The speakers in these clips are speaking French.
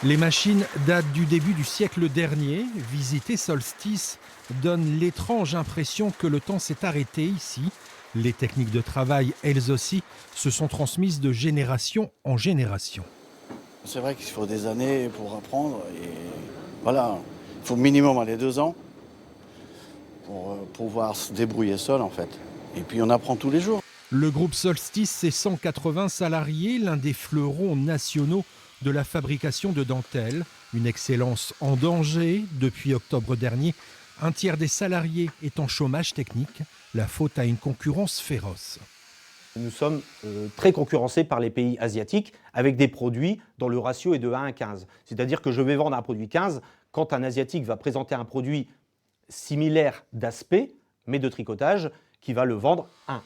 Les machines datent du début du siècle dernier. Visiter Solstice donne l'étrange impression que le temps s'est arrêté ici. Les techniques de travail, elles aussi, se sont transmises de génération en génération. C'est vrai qu'il faut des années pour apprendre et voilà, il faut minimum aller 2 ans pour pouvoir se débrouiller seul en fait. Et puis on apprend tous les jours. Le groupe Solstice, c'est 180 salariés, l'un des fleurons nationaux de la fabrication de dentelles. Une excellence en danger. Depuis octobre dernier, un tiers des salariés est en chômage technique. La faute à une concurrence féroce. Nous sommes très concurrencés par les pays asiatiques avec des produits dont le ratio est de 1 à 15. C'est-à-dire que je vais vendre un produit 15 quand un asiatique va présenter un produit similaire d'aspect, mais de tricotage, qui va le vendre 1.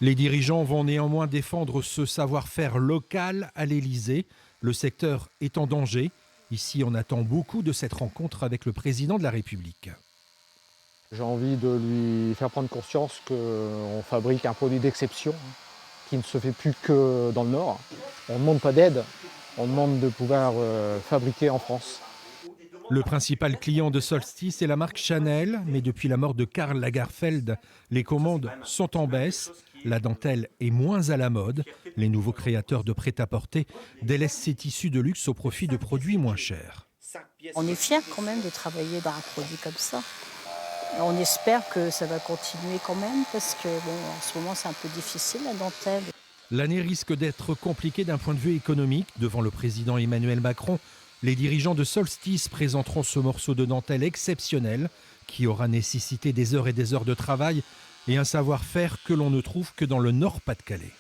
Les dirigeants vont néanmoins défendre ce savoir-faire local à l'Élysée. Le secteur est en danger. Ici, on attend beaucoup de cette rencontre avec le président de la République. J'ai envie de lui faire prendre conscience qu'on fabrique un produit d'exception qui ne se fait plus que dans le Nord. On ne demande pas d'aide, on demande de pouvoir fabriquer en France. Le principal client de Solstice est la marque Chanel, mais depuis la mort de Karl Lagerfeld, les commandes sont en baisse. La dentelle est moins à la mode. Les nouveaux créateurs de prêt-à-porter délaissent ces tissus de luxe au profit de produits moins chers. On est fiers quand même de travailler dans un produit comme ça. On espère que ça va continuer quand même parce que en ce moment c'est un peu difficile la dentelle. L'année risque d'être compliquée d'un point de vue économique. Devant le président Emmanuel Macron, les dirigeants de Solstice présenteront ce morceau de dentelle exceptionnel qui aura nécessité des heures et des heures de travail et un savoir-faire que l'on ne trouve que dans le Nord-Pas-de-Calais.